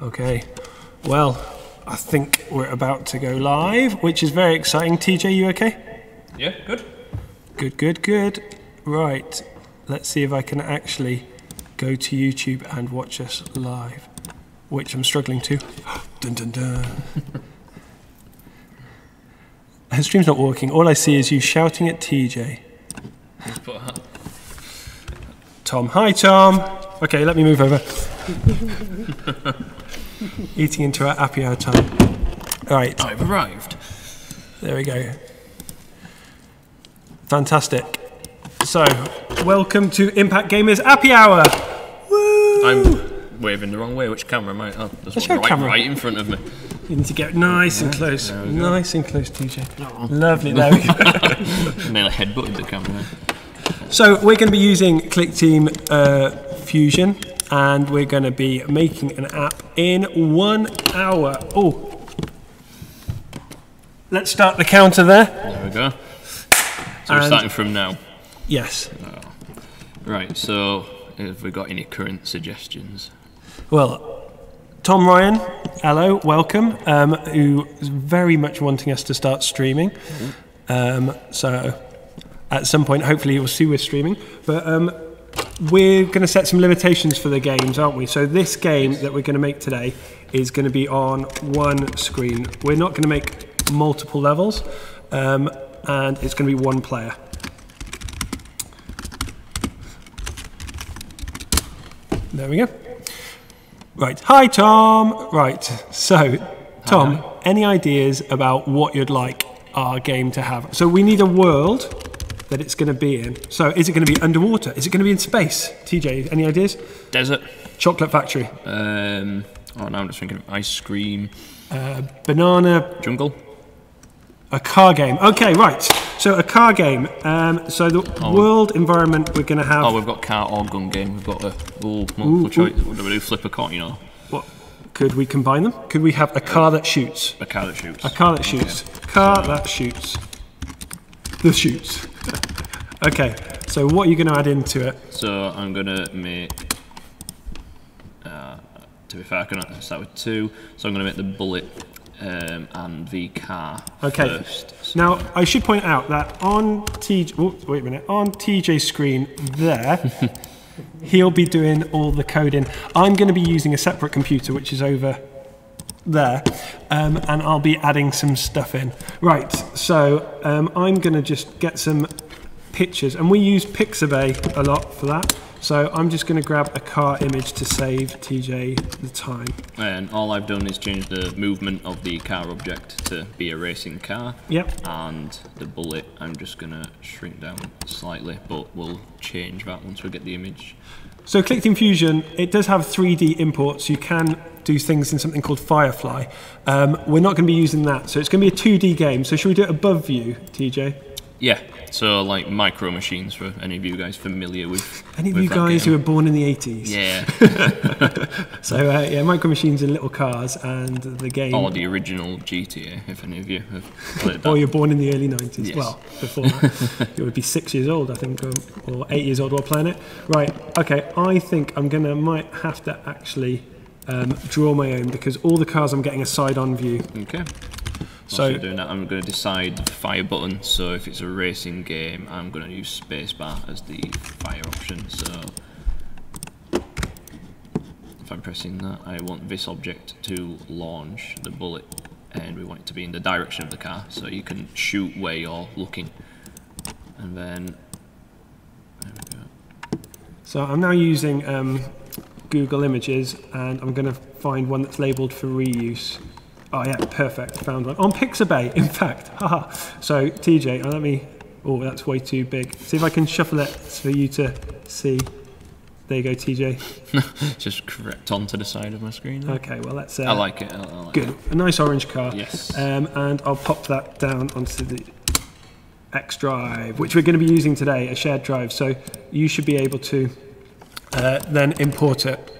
Okay, well, I think we're about to go live, which is very exciting. TJ, you okay? Yeah, good. Good, good, good. Right, let's see if I can actually go to YouTube and watch us live, which I'm struggling to. Dun dun dun. Her stream's not working. All I see is you shouting at TJ. Tom. Hi, Tom. Okay, let me move over. Eating into our Appy Hour time. All right. I've arrived. There we go. Fantastic. So, welcome to Impact Gamers Appy Hour. Woo! I'm waving the wrong way. Which camera am I? Oh, there's one right in front of me. You need to get nice and close. Nice and close, TJ. Oh. Lovely. There we go. Nearly headbutted the camera. So, we're going to be using Clickteam Fusion, and we're going to be making an app in 1 hour. Oh, let's start the counter there. There we go. So we're starting from now. Yes. Oh. Right. So, have we got any current suggestions? Well, Tom Ryan, hello, welcome. Who is very much wanting us to start streaming. So, at some point, hopefully, you'll see we're streaming. But we're going to set some limitations for the games, aren't we? So this game that we're going to make today is going to be on one screen. We're not going to make multiple levels, and it's going to be one player. There we go. Right. Hi, Tom. Right. So, Tom, hi. Any ideas about what you'd like our game to have? So we need a world that it's going to be in. So is it going to be underwater? Is it going to be in space? TJ, any ideas? Desert. Chocolate factory. Oh, now I'm just thinking of ice cream. Banana. Jungle. A car game. Okay, right. So a car game. So the world environment we're going to have. Oh, we've got car or gun game. We've got a multiple choice. What do we do? Flip a coin, you know? What? Could we combine them? Could we have a car that shoots? A car that shoots. A car that shoots. Okay. Car that shoots. The shoots. Okay, so what are you going to add into it? So I'm going to make, to be fair, I can start with 2. So I'm going to make the bullet and the car first. So. Now, I should point out that on TJ's screen there, he'll be doing all the coding. I'm going to be using a separate computer, which is over there, and I'll be adding some stuff in. Right, so I'm going to just get some pictures, and we use Pixabay a lot for that, so I'm just going to grab a car image to save TJ the time. And all I've done is change the movement of the car object to be a racing car. Yep. And the bullet I'm just going to shrink down slightly, but we'll change that once we get the image. So Clickteam Fusion, it does have 3D imports. You can do things in something called Firefly. We're not going to be using that, so it's going to be a 2D game. So should we do it above view, TJ? Yeah, so like Micro Machines, for any of you guys familiar with. Any of you guys who were born in the 80s? Yeah. So yeah, Micro Machines in little cars, and the game. Or the original GTA, if any of you have played that. Or you're born in the early 90s. Yes. Well, before that. You would be 6 years old, I think, or 8 years old while playing it. Right, okay, I think might have to actually draw my own, because all the cars I'm getting a side-on view. Okay. So doing that, I'm going to decide the fire button. So if it's a racing game, I'm going to use spacebar as the fire option. So if I'm pressing that, I want this object to launch the bullet, and we want it to be in the direction of the car, so you can shoot where you're looking. And then there we go. So I'm now using Google Images, and I'm going to find one that's labelled for reuse. Oh yeah, perfect, found one. On Pixabay, in fact, haha. So TJ, let me, oh that's way too big. See if I can shuffle it for you to see. There you go, TJ. Just crept onto the side of my screen. There. Okay, well that's... I like it. I like good, it. A nice orange car. Yes. And I'll pop that down onto the X drive, which we're going to be using today, a shared drive. So you should be able to then import it.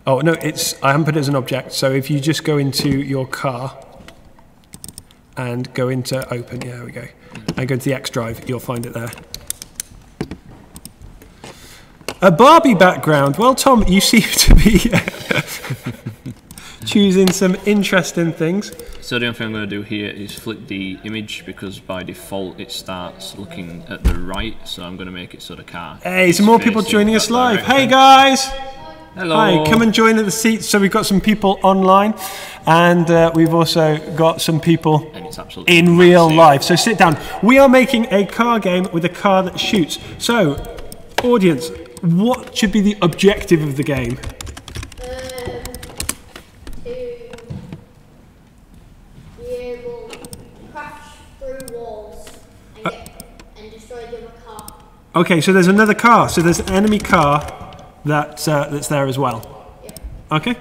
Oh, no, I haven't put it as an object. So if you just go into your car and go into open, yeah, there we go, and go to the X drive, you'll find it there. A Barbie background. Well, Tom, you seem to be choosing some interesting things. So the only thing I'm going to do here is flip the image, because by default it starts looking at the right, so I'm going to make it so the car. Hey, some more people joining us live. direction. Hey guys! Hello. Hi, come and join at the seats. So we've got some people online, and we've also got some people And it's absolutely in real massive. life. So sit down. We are making a car game with a car that shoots. So, audience, what should be the objective of the game? To be able to crash through walls and destroy the other car. Okay, so there's another car. So there's an enemy car that's there as well. Yep. Okay.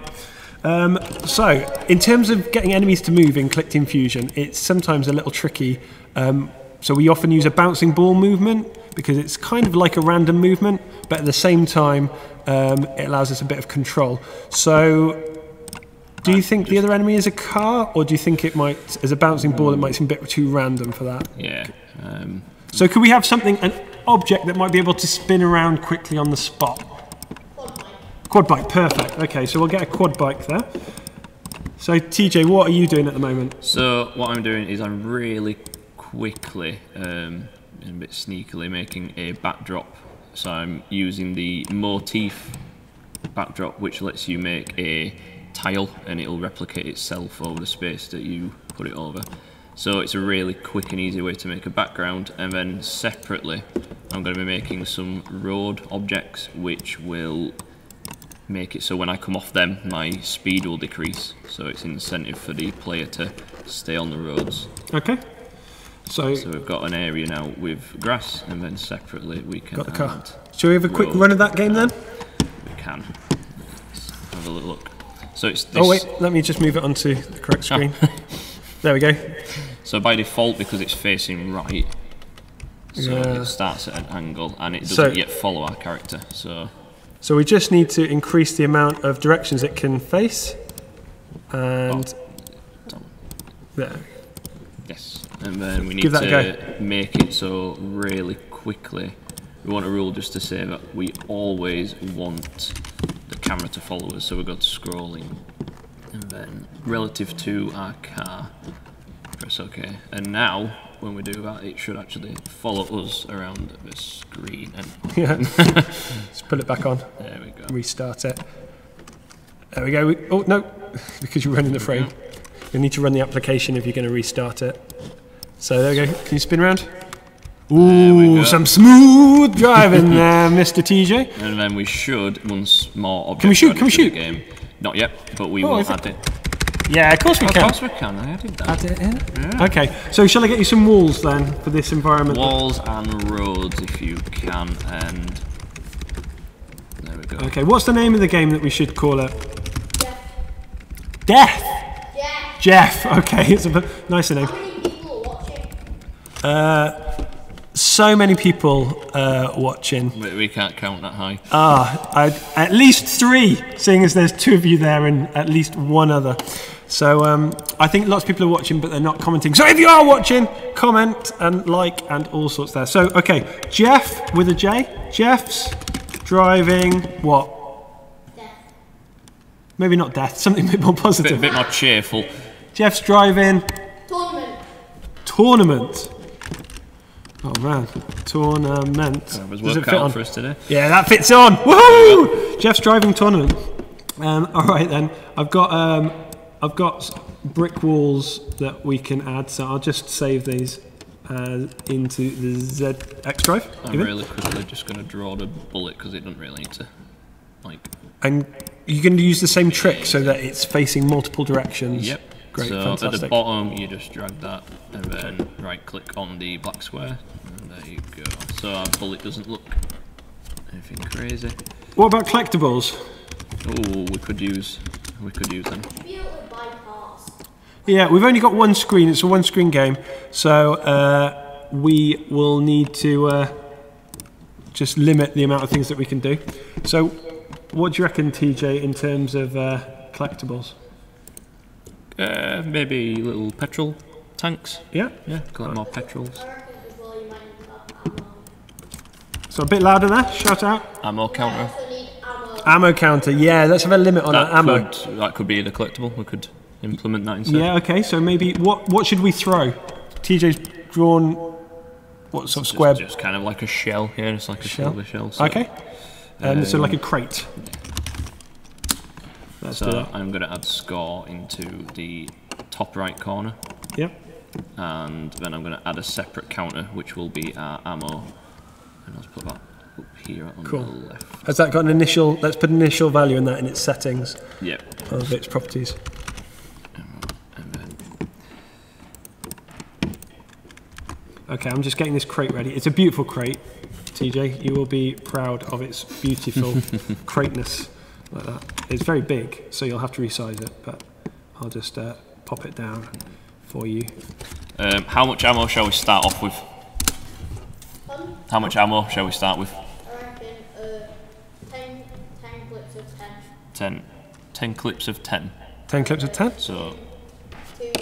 So, in terms of getting enemies to move in Clickteam Fusion, it's sometimes a little tricky. So we often use a bouncing ball movement because it's kind of like a random movement, but at the same time, it allows us a bit of control. So, do you think the other enemy is a car, or do you think it might, as a bouncing ball, it might seem a bit too random for that? Yeah. So, could we have something, an object that might be able to spin around quickly on the spot? Quad bike, perfect. Okay, so we'll get a quad bike there. So TJ, what are you doing at the moment? So what I'm doing is I'm really quickly, and a bit sneakily, making a backdrop. So I'm using the motif backdrop, which lets you make a tile and it'll replicate itself over the space that you put it over. So it's a really quick and easy way to make a background. And then separately, I'm going to be making some road objects, which will make it so when I come off them, my speed will decrease. So it's an incentive for the player to stay on the roads. Okay. So we've got an area now with grass, and then separately we can got the car. add Shall we have a quick road. run of that game then? We can. Let's have a little look. So it's this. Oh wait, let me just move it onto the correct screen. There we go. So by default, because it's facing right, so Yeah. it starts at an angle, and it doesn't yet follow our character. So we just need to increase the amount of directions it can face. And done. there. Yes, and then we need Give that a to make it so really quickly. We want a rule just to say that we always want the camera to follow us, so we go to scrolling, and then relative to our car, press OK. And now, when we do that, it should actually follow us around the screen. And Yeah. Let's put it back on. there we go. Restart it. There we go. Oh no, because you're running the frame. You need to run the application if you're going to restart it. So there we go. Can you spin around? Ooh, go. some smooth driving there, Mr. TJ. And then we should, once more objects Can we shoot? are Can we added to the shoot? game. Not yet, but we Oh, will I think- add it. Yeah, of course we Of can. course we can, I added that. Add it in. Yeah. Okay, so shall I get you some walls then for this environment? Walls and roads if you can, and there we go. Okay, what's the name of the game that we should call it? Jeff. Death. Yeah. Jeff. Okay, it's a nicer name. How many people are watching? So many people watching. We can't count that high. At least 3, seeing as there's 2 of you there and at least 1 other. So I think lots of people are watching, but they're not commenting. So if you are watching, comment and like and all sorts there. So, okay, Jeff with a J. Jeff's driving what? Death. Maybe not death, something a bit more A positive. bit more cheerful. Jeff's driving Tournament. tournament. Oh man, tournament. That was Does it work fit out on? for us today. Yeah, that fits on. Woohoo! Jeff's driving tournament. All right then. I've got brick walls that we can add, so I'll just save these into the ZX drive. I'm really quickly just going to draw the bullet because it doesn't really need to, like. And you're going to use the same trick so that it's facing multiple directions. Yep. Great, so fantastic. at the bottom, you just drag that and then right-click on the black square, and there you go. So our bullet doesn't look anything crazy. What about collectibles? Oh, we could use them. Be able to buy cars. Yeah, we've only got one screen. It's a one-screen game, so we will need to just limit the amount of things that we can do. So, what do you reckon, TJ, in terms of collectibles? Maybe little petrol tanks. Yeah. Yeah, collect more petrols. I reckon as well you might need to have ammo. So a bit louder there. Shout out. Ammo I counter. also need ammo. Ammo counter. Yeah, let's have a limit on our ammo. That could be the collectible. We could implement that instead. Yeah. Okay. So maybe what should we throw? TJ's drawn what sort of square? Just kind of like a shell. Yeah, it's like a silver shell. So, okay. So like a crate. Let's do that. I'm going to add score into the top right corner. Yep. And then I'm going to add a separate counter, which will be our ammo. And let's put that up here on the left. Has that got an initial? Let's put an initial value in that in its settings. Yep. Of its properties. And then. Okay, I'm just getting this crate ready. It's a beautiful crate, TJ. You will be proud of its beautiful crateness like that. It's very big, so you'll have to resize it. But I'll just pop it down for you. How much ammo shall we start off with? How much ammo shall we start with? I reckon 10 clips of 10. 10 clips of 10. 10 clips of 10? So, 2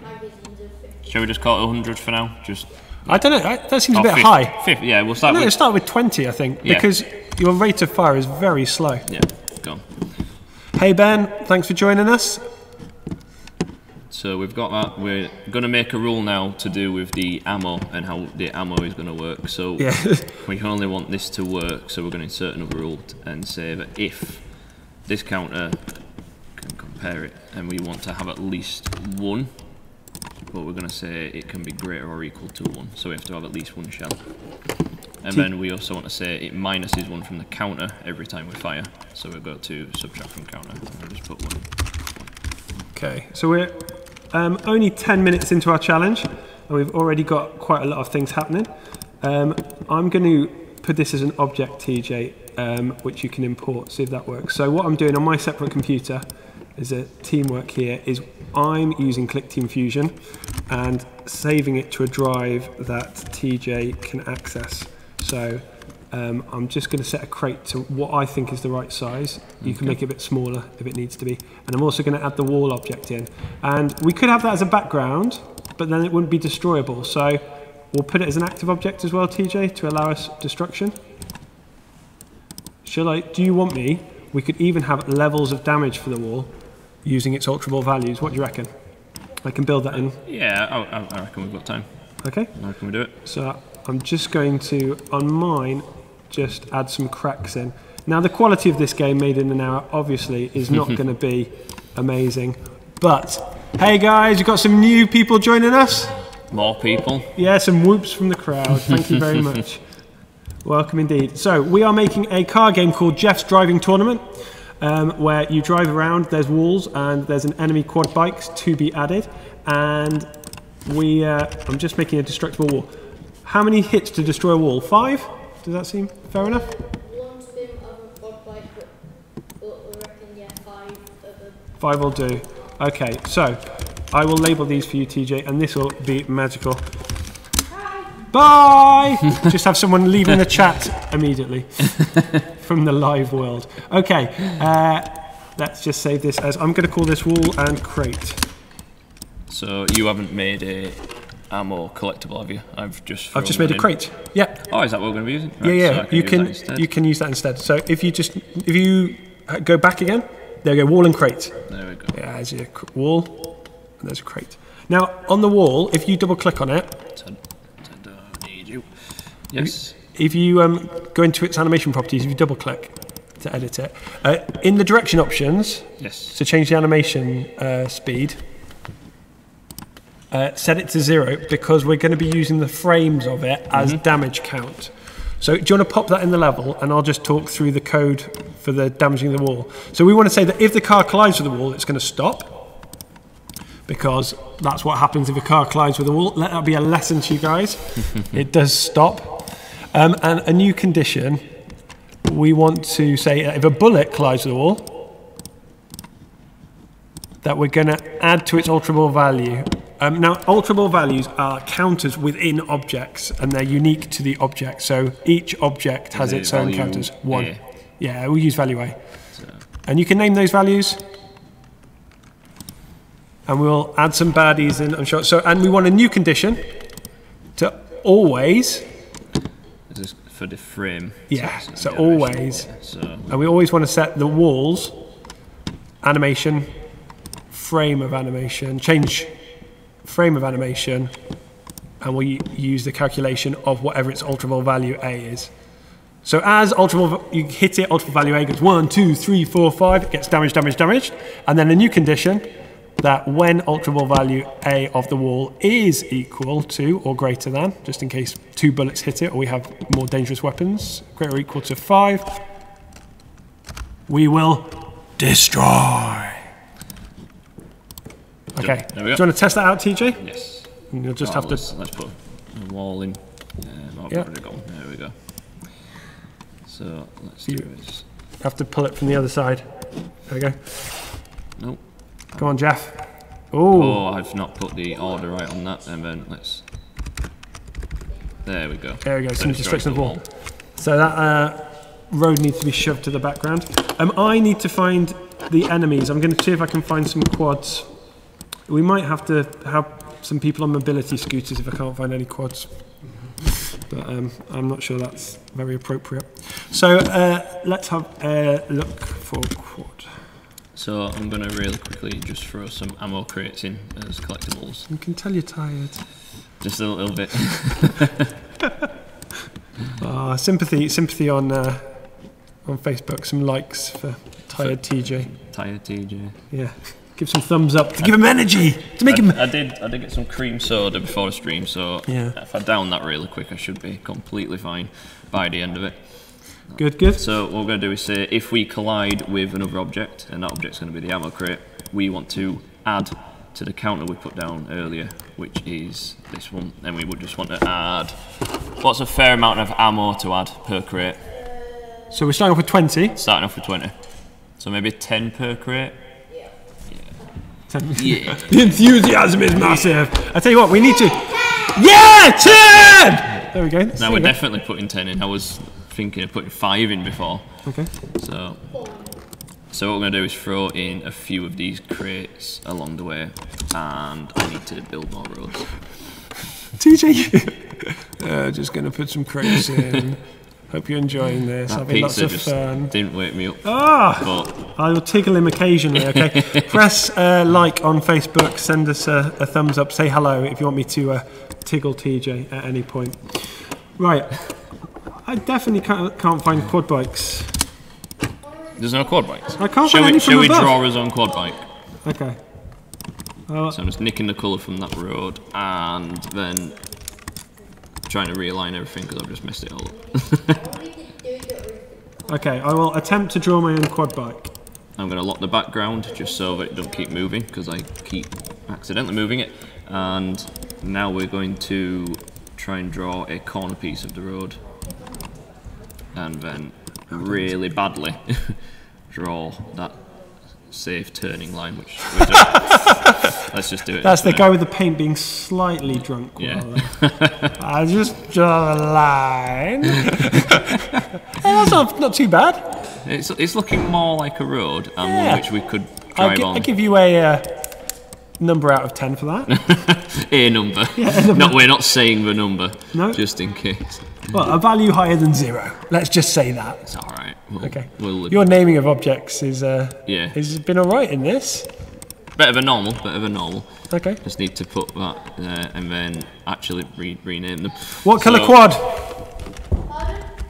magazines of 50. shall we just call it 100 for now? I don't know, that seems a bit high. 50, yeah, we'll start with... Let's start with 20, I think, because your rate of fire is very slow. Yeah, go on. Hey Ben, thanks for joining us. So we've got that. We're going to make a rule now to do with the ammo and how the ammo is going to work. So we only want this to work, so we're going to insert another rule and say that if this counter can compare it and we want to have at least 1, but we're going to say it can be greater or equal to 1, so we have to have at least 1 shell. And then we also want to say it minuses 1 from the counter every time we fire, so we'll go to subtract from counter and we'll just put 1. Okay, so we're only 10 minutes into our challenge and we've already got quite a lot of things happening. I'm going to put this as an object, TJ, which you can import, see if that works. So what I'm doing on my separate computer is a teamwork here, is I'm using Clickteam Fusion and saving it to a drive that TJ can access. So I'm just going to set a crate to what I think is the right size. You can make it a bit smaller if it needs to be. And I'm also going to add the wall object in. And we could have that as a background, but then it wouldn't be destroyable. So we'll put it as an active object as well, TJ, to allow us destruction. Do you want me? We could even have levels of damage for the wall using its ultra ball values. What do you reckon? I can build that in. Yeah, I reckon we've got time. Okay. I reckon we do it. So I'm just going to, on mine, just add some cracks in. Now the quality of this game made in an hour obviously is not going to be amazing, but hey guys, we've got some new people joining us. More people. Yeah, some whoops from the crowd. Thank you very much. Welcome indeed. So we are making a car game called Jeff's Driving Tournament, where you drive around, there's walls and there's an enemy quad bikes to be added, and I'm just making a destructible wall. How many hits to destroy a wall? 5? Does that seem fair enough? 1 spin of a quad bike, but we reckon, yeah, 5 of a... 5 will do. Okay, so I will label these for you, TJ, and this will be magical. Bye! Just have someone leaving the chat immediately from the live world. Okay, let's just save this as, I'm going to call this wall and crate. So you haven't made a ammo collectible, have you? I've just made a crate. Yeah. Oh, is that what we're going to be using? Right, yeah. So you can use that instead. So if you go back again, there we go, wall and crate. There we go. Yeah, there's your wall and there's a crate. Now on the wall, if you double click on it, need you. Yes. If you go into its animation properties, if you double click to edit it, in the direction options, yes, to change the animation speed. Set it to 0 because we're going to be using the frames of it as damage count. So do you want to pop that in the level and I'll just talk through the code for the damaging the wall. So we want to say that if the car collides with the wall, it's going to stop, because that's what happens if a car collides with the wall. Let that be a lesson to you guys. It does stop. And a new condition, we want to say if a bullet collides with the wall, that we're going to add to its ultra-ball value. Now, ultra-ball values are counters within objects, and they're unique to the object. So each object has its own counters. 1. Yeah, we'll use value A. And you can name those values. And we'll add some baddies in, I'm sure. So, and we want a new condition to always... for the frame. Yeah, so the always. Yeah, so And we always want to set the walls, animation, frame of animation, change frame of animation, and we use the calculation of whatever its ultravol value A is. So as you hit it, ultravol value A goes 1, 2, 3, 4, 5, it gets damaged, damaged, damaged. And then a new condition that when ultravol value A of the wall is equal to or greater than, just in case 2 bullets hit it or we have more dangerous weapons, greater or equal to 5, we will destroy. Okay, do you want to test that out, TJ? Yes. And you'll just have to... Let's put a wall in. Yeah. There we go. So let's do this. Have to pull it from the other side. There we go. Nope. Come on, Jeff. Ooh. Oh, I've not put the order right on that. And then let's... There we go. There we go, some destruction of the wall. So that road needs to be shoved to the background. I need to find the enemies. I'm going to see if I can find some quads. We might have to have some people on mobility scooters if I can't find any quads. But I'm not sure that's very appropriate. So let's have a look for quad. So I'm going to really quickly just throw some ammo crates in as collectibles. You can tell you're tired. Just a little bit. Sympathy on Facebook. Some likes for tired TJ. Tired TJ. Yeah. Give some thumbs up to give him energy to make him. I did get some cream soda before the stream, so yeah. If I down that really quick, I should be completely fine by the end of it. Good, good. So what we're going to do is say if we collide with another object, and that object's going to be the ammo crate, we want to add to the counter we put down earlier, which is this one. Then we would just want to add. What's a fair amount of ammo to add per crate? So we're starting off with 20. Starting off with 20. So maybe 10 per crate. Yeah. The enthusiasm is massive. I tell you what, we need to. Yeah, 10! There we go. Now we're definitely putting 10 in. I was thinking of putting 5 in before. Okay. So what we're going to do is throw in a few of these crates along the way, and I need to build more roads. TJ, just going to put some crates in. Hope you're enjoying this. That Having lots pizza of just fun. didn't wake me up. But I will tickle him occasionally, okay? Press like on Facebook, send us a thumbs up, say hello if you want me to tickle TJ at any point. Right, I definitely can't find quad bikes. There's no quad bikes? I can't find any from Shall we above. draw his own quad bike? Okay. So I'm just nicking the colour from that road and then trying to realign everything because I've just messed it all up. Okay, I will attempt to draw my own quad bike. I'm going to lock the background just so that it doesn't keep moving because I keep accidentally moving it. And now we're going to try and draw a corner piece of the road. And then really badly draw that safe turning line, which we're doing. Let's just do it. That's the guy with the paint being slightly drunk. Yeah. I just draw a line. That's not too bad. It's looking more like a road and one which we could drive on. I'll give you a number out of 10 for that. A number. Yeah, We're not saying the number. No. Just in case. Well, a value higher than 0. Let's just say that. It's all right. Okay. Your naming of objects is yeah. has been all right in this. Better than normal. Okay. Just need to put that there and then actually rename them. What colour quad?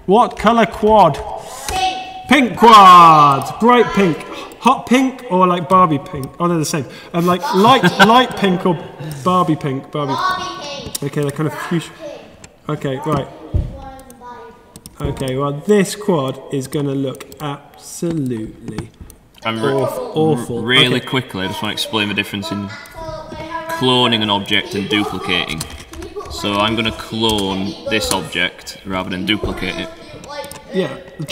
What colour quad? Pink. Pink quad. Bright pink. Hot pink or like Barbie pink? Oh, they're the same. Like light pink or Barbie pink? Barbie pink. Okay, they're kind of fuchsia. Okay, right. Okay, well, this quad is going to look absolutely awful. Really quickly, I just want to explain the difference in cloning an object and duplicating. So I'm going to clone this object rather than duplicate it. Yeah, a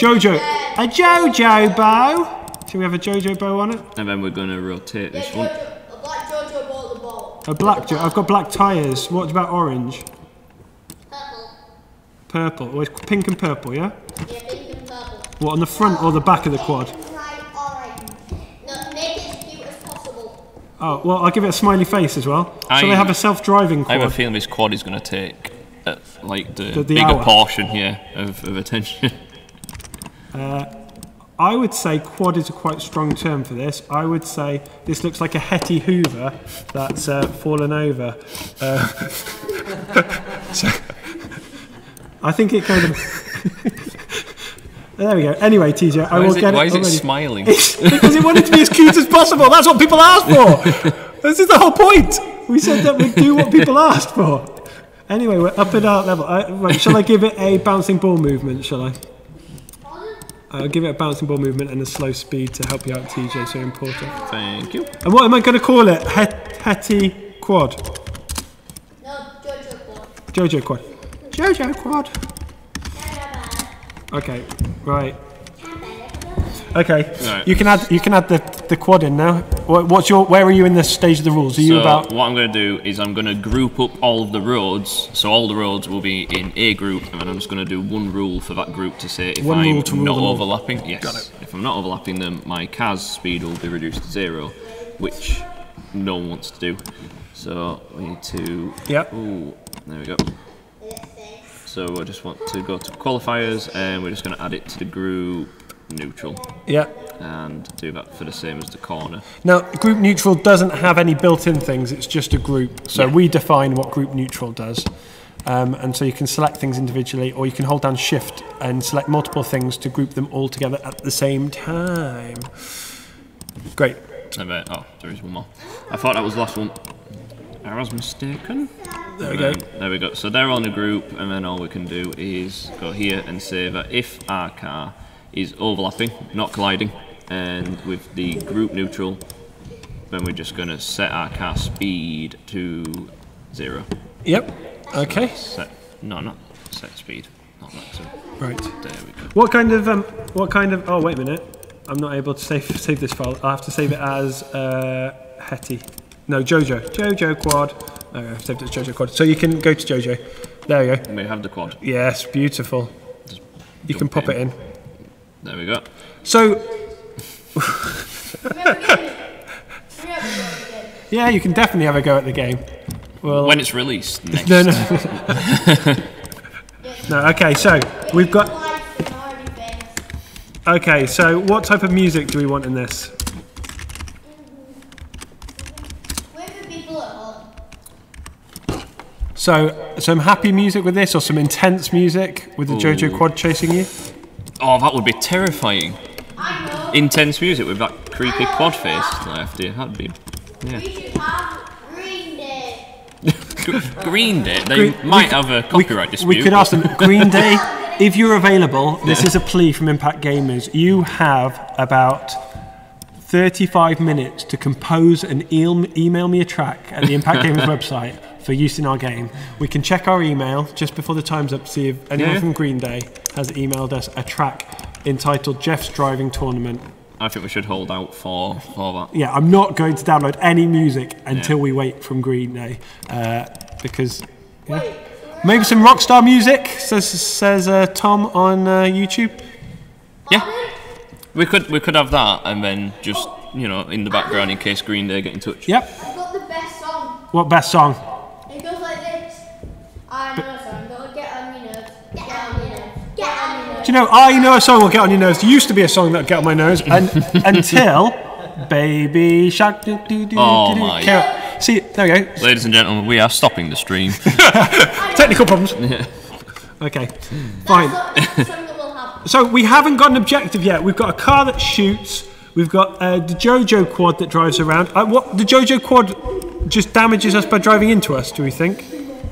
JoJo bow. Should we have a JoJo bow on it? And then we're going to rotate this one. A black JoJo bow at the bottom. A black JoJo. I've got black tyres. What about orange? Purple. Well, it's pink and purple, yeah? Yeah, pink and purple. What, on the front or the back of the quad? No, make it as cute as possible. Oh, well, I'll give it a smiley face as well. Shall I have a self-driving quad? I have a feeling this quad is going to take like the The bigger hour. portion, yeah, of attention. I would say quad is a quite strong term for this. I would say this looks like a Hetty Hoover that's fallen over. So I think it kind of. There we go. Anyway, TJ, I will get it. Why is it already. smiling? Because it wanted to be as cute as possible. That's what people asked for. This is the whole point. We said that we'd do what people asked for. Anyway, we're up at our level. Right, shall I give it a bouncing ball movement? Shall I? I'll give it a bouncing ball movement and a slow speed to help you out, TJ. So important. Thank you. And what am I going to call it? Hetty quad. No, Jojo Quad. Jojo quad. Jojo quad. Okay. Right. Okay. Right. You can add the quad in now. Where are you in this stage of the rules? Are you So about? what I'm going to do is I'm going to group up all of the roads, so all the roads will be in a group, and then I'm just going to do one rule for that group to say if One rule I'm to rule not them all. overlapping. Yes. Got it. If I'm not overlapping them, my car's speed will be reduced to 0, which no one wants to do. So we need to. Yep. Ooh, there we go. So I just want to go to qualifiers, and we're just going to add it to the group neutral. Yeah. And do that for the same as the corner. Now, group neutral doesn't have any built-in things. It's just a group. So we define what group neutral does. And so you can select things individually, or you can hold down Shift and select multiple things to group them all together at the same time. Great. Oh, there is one more. I thought that was the last one. I was mistaken. There we go. There we go. So they're on a group, and then all we can do is go here and say that if our car is overlapping, not colliding, and with the group neutral, then we're just going to set our car speed to 0. Yep. Okay. Not set speed, not maximum. Right. There we go. What kind of? Oh, wait a minute. I'm not able to save this file. I have to save it as Hetty. No, Jojo quad. Okay, I've saved it as Jojo quad. So you can go to Jojo. There you go. We have the quad. Yes, beautiful. Just You can pop it in. There we go. So. Yeah, you can definitely have a go at the game. Well, When it's released next. no. No. Okay, so we've got. Okay, so what type of music do we want in this? So some happy music with this, or some intense music with the Jojo quad chasing you? Oh, that would be terrifying. Intense music with that creepy quad face left here. That'd be. Yeah. We should have Green Day. Green Day? They might have a copyright dispute. We could ask them, Green Day, if you're available, this is a plea from Impact Gamers. You have about 35 minutes to compose and email me a track at the Impact Gamers website for use in our game. We can check our email just before the time's up to see if anyone from Green Day has emailed us a track entitled Jeff's Driving Tournament. I think we should hold out for that. Yeah, I'm not going to download any music until we wait from Green Day, because maybe some rockstar music, says Tom on YouTube. Yeah, we could have that, and then just in the background in case Green Day get in touch. Yep. I've got the best song. What best song? It goes like this. I know a song that'll get on your nerves. Get on your nerves. Get on your nerves. Do you know, I know a song will get on your nerves. There used to be a song that would get on my nerves, and until Baby Shark. Oh my. See, there we go. Ladies and gentlemen, we are stopping the stream. Technical problems. Okay, fine. That's the song that we'll have. So we haven't got an objective yet. We've got a car that shoots. We've got the Jojo quad that drives around. What the Jojo quad just damages us by driving into us? Do we think?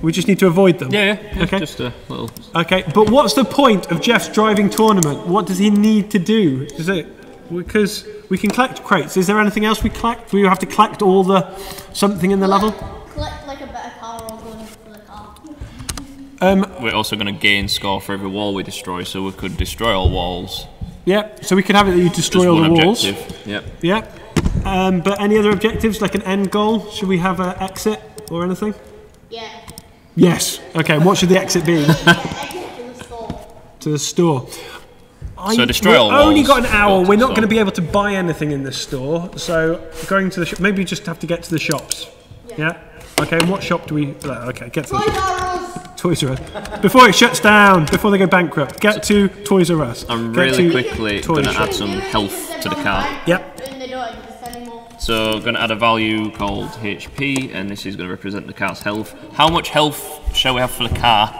We just need to avoid them. Yeah. Okay. Just a little. Okay, but what's the point of Jeff's driving tournament? What does he need to do? Is it because we can collect crates? Is there anything else we collect? Do we have to collect all the something in the level? Collect like a better car or one for the car. We're also going to gain score for every wall we destroy, so we could destroy all walls. Yeah. So we can have it that you destroy Just all one the walls. objective. Yep. Yeah. But any other objectives, like an end goal? Should we have an exit or anything? Yeah. Yes. Okay, and what should the exit be? Exit to the store. To the store. So destroy all We've only walls, got an hour. go to We're the not store. going to be able to buy anything in the store. So going to the shop, maybe we just have to get to the shops. Yeah. Okay. And what shop do we? Okay, get to Toys the R Us. Toys R Us. Before it shuts down, before they go bankrupt, get to Toys R Us. I'm Get really to quickly going to Toys. add some health to the car. Yep. And they don't exist anymore. So I'm going to add a value called HP, and this is going to represent the car's health. How much health shall we have for the car?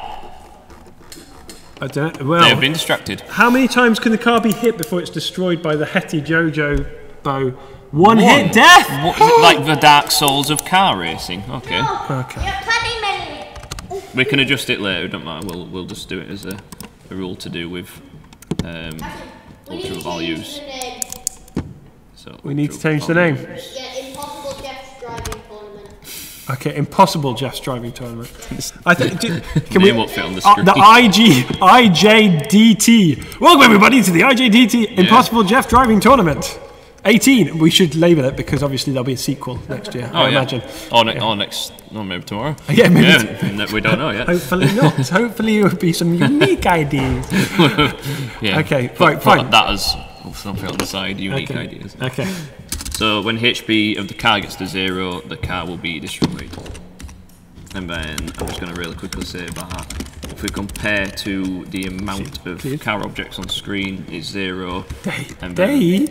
I don't. They Well, have been distracted. how many times can the car be hit before it's destroyed by the Hetty Jojo bow? One hit death. Like the Dark Souls of car racing. Okay. Okay. You're planning me. We can adjust it later. Don't matter. We'll just do it as a rule to do with ultra values. So We need to change the name. Yeah, Impossible Jeff's driving tournament. Okay, Impossible Jeff's driving tournament. I think. Can we? Name won't fit on the screen. The IJDT. Welcome everybody to the IJDT Impossible Jeff driving tournament. 18. We should label it because obviously there'll be a sequel next year. I imagine. Or next. No, maybe tomorrow. Yeah, maybe. We don't know yet. Hopefully not. Hopefully it will be some unique ideas. Yeah. Okay, Put right, fine. That as something on the side. Unique Okay. ideas. Okay. So when HP of the car gets to 0, the car will be destroyed. And then I'm just going to really quickly say that if we compare to the amount of car objects on screen is 0, and then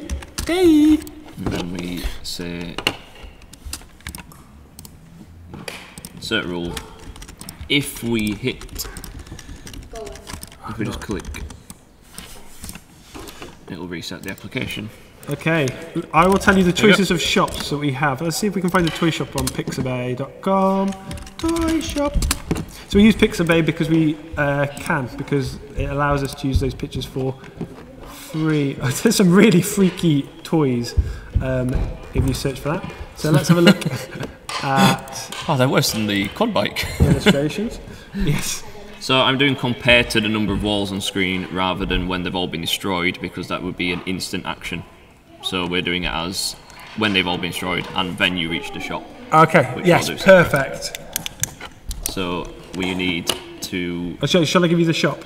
we say insert rule. If we hit, if we just click, it'll reset the application. Okay, I will tell you the choices of shops that we have. Let's see if we can find the toy shop on pixabay.com. Toy shop. So we use Pixabay because we can, because it allows us to use those pictures for free. There's some really freaky toys if you search for that. So let's have a look at Oh, they're worse than the quad bike. illustrations. Yes. So I'm doing compare to the number of walls on screen rather than when they've all been destroyed, because that would be an instant action. So we're doing it as when they've all been destroyed and then you reach the shop. Okay, yes, perfect. So we need to... Shall I give you the shop?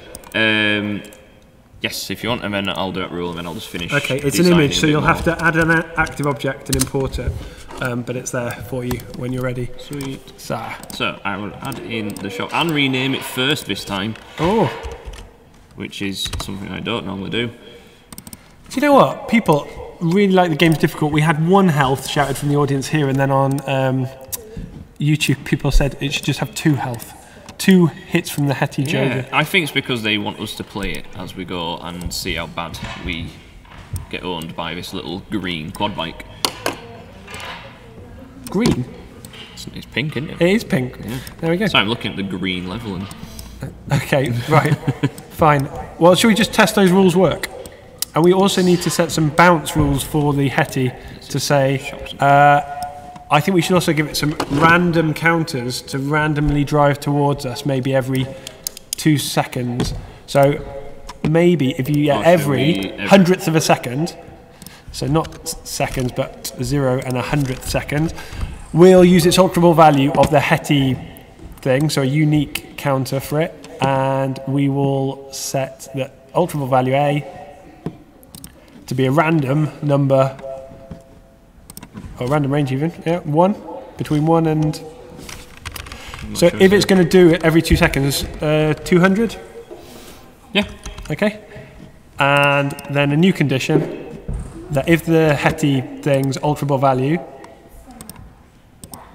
Yes, if you want, and then I'll do that rule and then I'll just finish. Okay, it's an image, so you'll have to add an active object and import it. But it's there for you when you're ready. Sweet. So I will add in the shop and rename it first this time. Oh. Which is something I don't normally do. Do you know what? People really like the game's difficult. We had 1 health shouted from the audience here, and then on YouTube people said it should just have 2 health. 2 hits from the Hetty Jojo. I think it's because they want us to play it as we go and see how bad we get owned by this little green quad bike. Green? It's pink, isn't it? It is pink. Yeah. There we go. So I'm looking at the green level and... Okay, right. Fine. Well, should we just test those rules work? And we also need to set some bounce rules for the Hetty to say... I think we should also give it some random counters to randomly drive towards us, maybe every 2 seconds. So maybe if you get every 100th of a second, so not seconds, but 0 and 100th second, we'll use its ultra ball value of the Hetty thing, so a unique counter for it, and we will set the ultra ball value A to be a random number, or random range even, yeah, 1, between 1 and... So if it's going to do it every 2 seconds, 200? Yeah. Okay. And then a new condition, that if the Hetty thing's ultra ball value,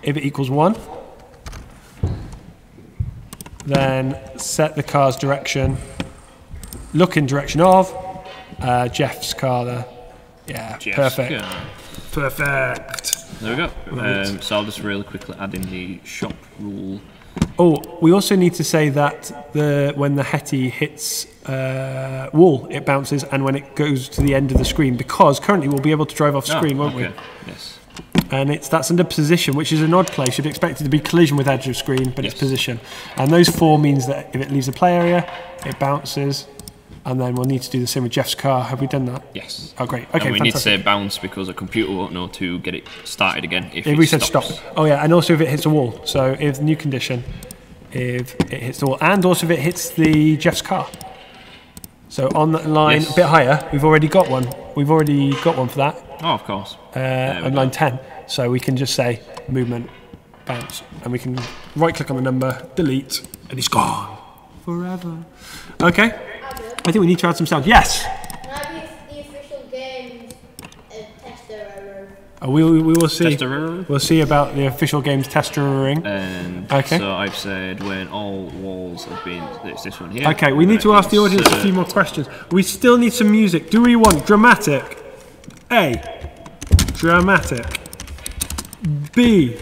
if it equals 1, then set the car's direction, look in direction of Jeff's car there. Yeah, Jeff's perfect. car. Perfect. There we go. Right. So I'll just really quickly add in the shop rule. Oh, we also need to say that when the Hetty hits wall, it bounces, and when it goes to the end of the screen, because currently we'll be able to drive off screen, won't we? Yes. And that's under position, which is an odd place. You'd expect it to be collision with edge of screen, but it's position. And those 4 means that if it leaves the play area, it bounces. And then we'll need to do the same with Jeff's car. Have we done that? Yes. Oh, great. Okay, and we fantastic. need to say bounce because a computer won't know to get it started again if we it said stops. stop. Oh yeah, and also if it hits a wall. So if the new condition, if it hits the wall, and also if it hits the Jeff's car. So on that line, a bit higher, we've already got one. We've already got one for that. Oh, of course. On line 10. So we can just say movement, bounce, and we can right click on the number, delete, and it's gone forever. Okay. I think we need to add some sound. Yes. Can I be the official games tester? We will see. Tester. We'll see about the official games testering. And okay. so I've said when all walls have been. It's this one here. Okay, we need to ask the audience a few more questions. We still need some music. Do we want dramatic? A. Dramatic. B.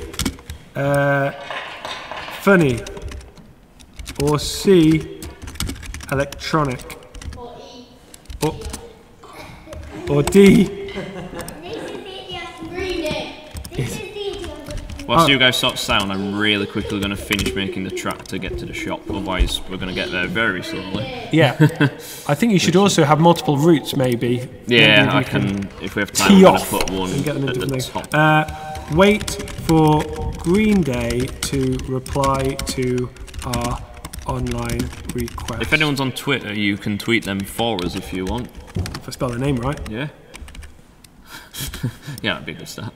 Funny. Or C. Electronic. Or E. Or D. Whilst you guys sort sound, I'm really quickly going to finish making the track to get to the shop. Otherwise, we're going to get there very slowly. Yeah. I think you should also have multiple routes, maybe. Yeah, maybe I can. If we have time, I'm going to put one and get them at into the thing. top. Wait for Green Day to reply to our online request. If anyone's on Twitter, you can tweet them for us if you want. If I spell their name right. Yeah. Yeah, that'd be a good start.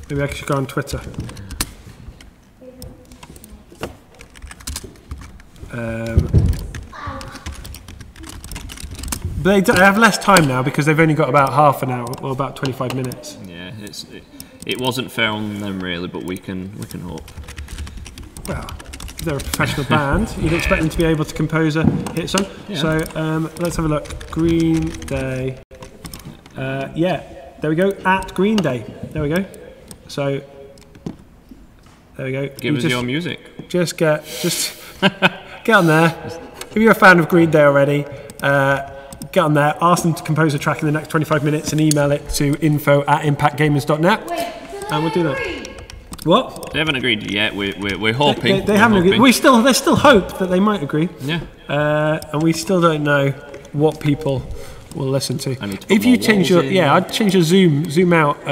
Maybe I should go on Twitter. But I have less time now because they've only got about half an hour, or about 25 minutes. Yeah, it wasn't fair on them really, but we can hope. Well, they're a professional band. You'd expect them to be able to compose a hit song. Yeah. So let's have a look. Green Day. Yeah, there we go. At Green Day. There we go. So there we go. Give us your music. Just get on there. If you're a fan of Green Day already, get on there. Ask them to compose a track in the next 25 minutes and email it to info@impactgamers.net. And we'll do that. What? They haven't agreed yet. We're hoping. They haven't agreed. There's still hope that they might agree. Yeah. And we still don't know what people will listen to. If you change your I'd change your zoom out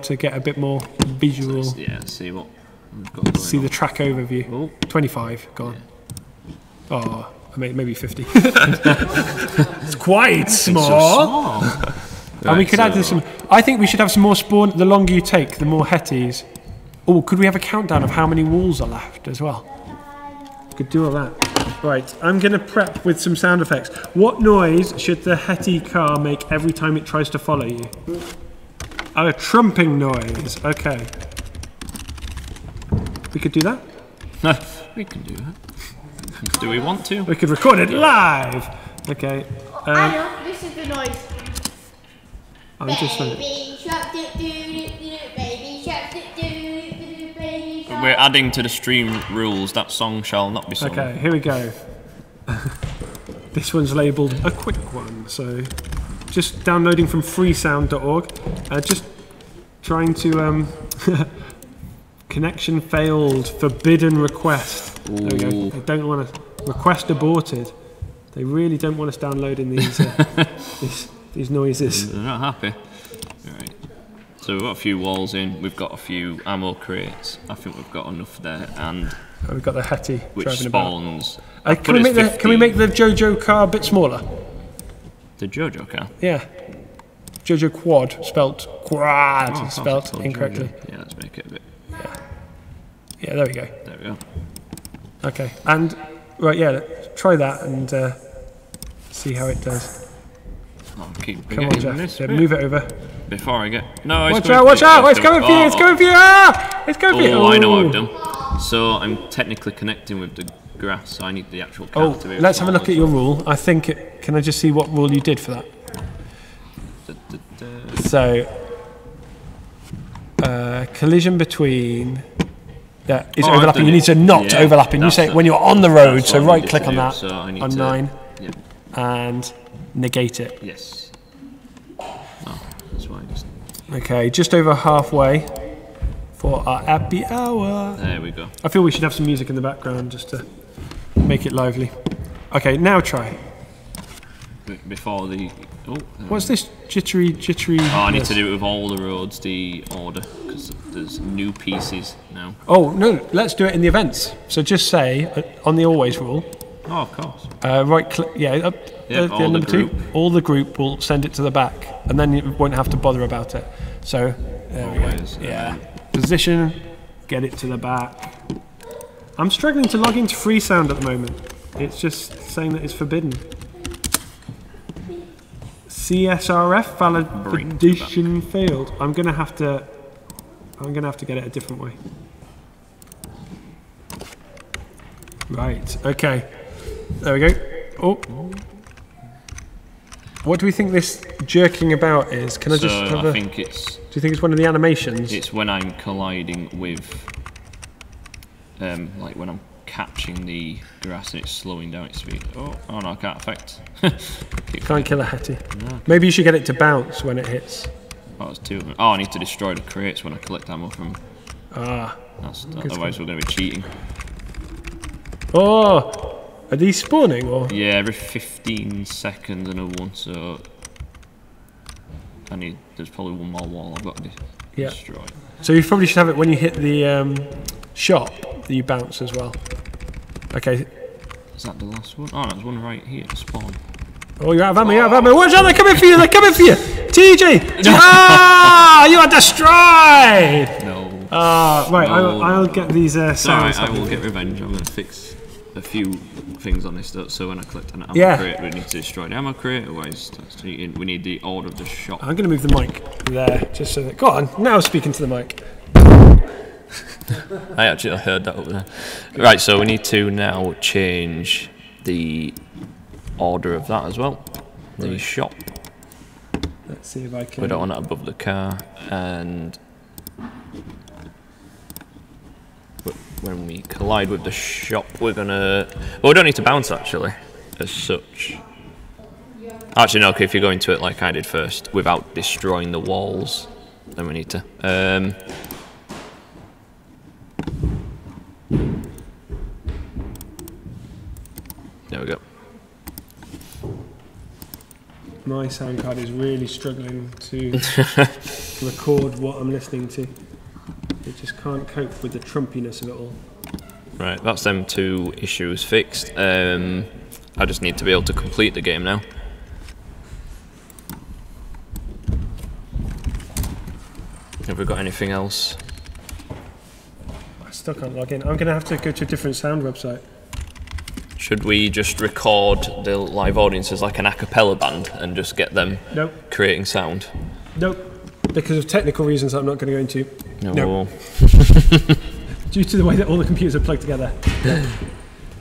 to get a bit more visual. Yeah, see what we've got going see on. the track overview. Oh. 25 gone. Yeah. Oh, maybe 50. It's quite small. And we could add some. I think we should have some more spawn. The longer you take, the more hetties. Oh, could we have a countdown of how many walls are left as well? Could do all that. Right, I'm going to prep with some sound effects. What noise should the Hetty car make every time it tries to follow you? A trumping noise. Okay. We could do that? We can do that. Do we want to? We could record it live. Okay. I know, this is the noise. I'm just saying. Baby shark, baby shark, baby shark. We're adding to the stream rules. That song shall not be sung. Okay, here we go. This one's labelled a quick one, so just downloading from freesound.org. Just trying to connection failed, forbidden request. There we go. They don't want to request aborted. They really don't want us downloading these these noises. They're not happy. Right. So we've got a few walls in. We've got a few ammo crates. I think we've got enough there, and we've got the Hetty which driving spawns. Can we make the Jojo car a bit smaller? The Jojo car? Yeah. Jojo quad, spelt quad, spelt incorrectly. Jojo. Yeah, let's make it a bit. Yeah, there we go. There we go. Okay, and right, yeah, try that and see how it does. I'll keep Come on, Jeff. Yeah, move it over. Before I get. No, it's watch out! It's coming for you! It's coming for you! Ah! It's coming for you! Oh, I know what I've done. So I'm technically connecting with the grass, so I need the actual car to be. Let's have a look at your rule. I think can I just see what rule you did for that? So, collision between that is overlapping. You need to not overlapping. You say when you're on the road, so right click on that on 9 and negate it. Yes. Oh, that's why I just. Okay, just over halfway for our Appy Hour. There we go. I feel we should have some music in the background just to make it lively. Okay, now try. Before the. Oh. What's this jittery? Oh, I need to do it with all the roads, the order, because there's new pieces now. Oh no, let's do it in the events. So just say on the always rule. Oh, of course. Right click. Yeah. All the group. All the group will send it to the back, and then you won't have to bother about it. So there we go. Yeah. Position. Get it to the back. I'm struggling to log into Freesound at the moment. It's just saying that it's forbidden. CSRF validation failed. I'm gonna have to get it a different way. Right. Okay. There we go. Oh. What do we think this jerking about is? Can I just have I think it's... Do you think it's one of the animations? It's when I'm colliding with... like when I'm catching the grass and it's slowing down its speed. Oh no, I can't affect. Can't kill a Hetty. No. Maybe you should get it to bounce when it hits. Oh, there's 2 of them. Oh, I need to destroy the crates when I collect ammo from... Ah. Otherwise we're going to be cheating. Oh! Are these spawning or? Yeah, every 15 seconds another one, so... There's probably one more wall I've got to destroy. So you probably should have it when you hit the shop, that you bounce as well. Okay. Is that the last one? Oh, there's one right here to spawn. Oh, you're out of ammo, you're out of ammo. Watch out, they're coming for you, they're coming for you! TJ! Ah! You are destroyed! No. Right, no. I'll get these sounds. Alright, I will get revenge. I'm going to fix a few things on this stuff. So when I collect an ammo crate, we need to destroy the ammo crate, otherwise we need the order of the shop. I'm going to move the mic there, just so that... Go on, now speaking to the mic. I actually heard that over there. Right, so we need to now change the order of that as well. The shop. Let's see if I can... We don't want it above the car, and when we collide with the shop, we're gonna... Well, we don't need to bounce actually, as such. Actually, no, okay, if you go into it like I did first, without destroying the walls, then we need to. There we go. My sound card is really struggling to record what I'm listening to. It just can't cope with the trumpiness of it all. Right, that's them 2 issues fixed. I just need to be able to complete the game now. Have we got anything else? I still can't log in. I'm going to have to go to a different sound website. Should we just record the live audience as like an a cappella band and just get them creating sound? Nope. Because of technical reasons I'm not going to go into. No. Nope. Due to the way that all the computers are plugged together.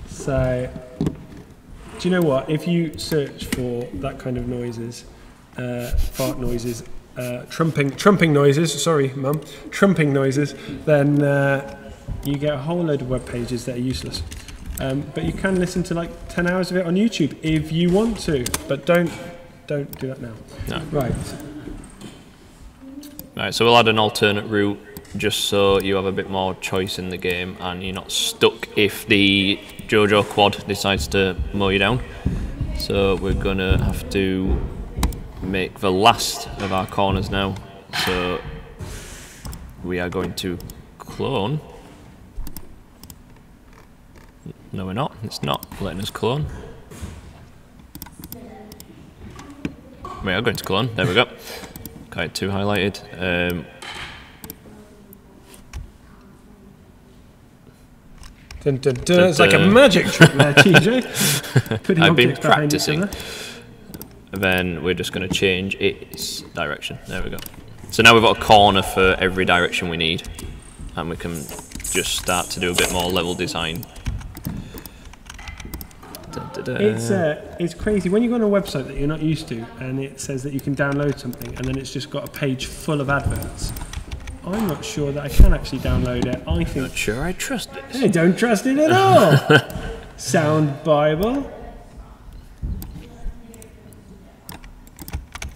So, do you know what? If you search for that kind of noises, fart noises, trumping noises, sorry mum, trumping noises, then you get a whole load of web pages that are useless. But you can listen to like 10 hours of it on YouTube if you want to, but don't do that now. No. Right. Right, so we'll add an alternate route just so you have a bit more choice in the game and you're not stuck if the JoJo quad decides to mow you down. So we're gonna have to make the last of our corners now. So we are going to clone. No, we're not. It's not letting us clone. We are going to clone. There we go. Okay, 2 highlighted. Dun, dun, dun. It's like a magic trick there, TJ. I've been practicing. And then we're just going to change its direction. There we go. So now we've got a corner for every direction we need. And we can just start to do a bit more level design. It's crazy when you go on a website that you're not used to and it says that you can download something and then it's just got a page full of adverts. I'm not sure that I can actually download it. I think... Not sure I trust it. I don't trust it at all. Sound Bible.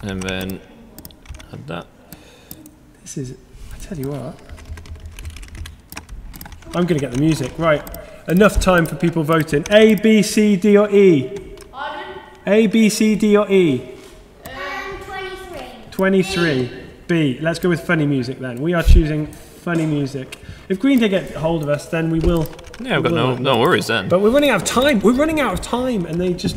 And then add that. This is... I tell you what. I'm going to get the music. Right. Enough time for people voting. A, B, C, D or E? Pardon? A, B, C, D or E? 23. 23. B. Let's go with funny music then. We are choosing funny music. If Green Day get hold of us, then we will. Yeah, we've got no worries then. But we're running out of time. We're running out of time, and they just.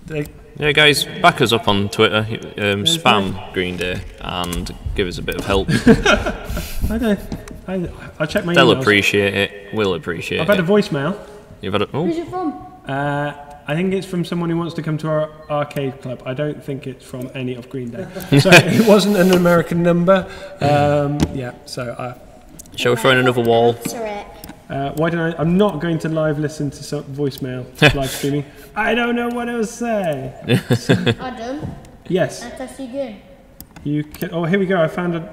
Yeah, guys, back us up on Twitter. Spam Green Day and give us a bit of help. I don't. I'll check my They'll emails. appreciate it. We'll appreciate it. I've had a voicemail. You've had a... Who's Oh, it from? I think it's from someone who wants to come to our arcade club. I don't think it's from any of Green Day. So it wasn't an American number. Yeah, so shall we throw in another wall? Answer it. why don't I'm not going to live listen to some voicemail live streaming. I don't know what it'll say. Adam, Yes, that's you again. you can. Oh, here we go. I found a.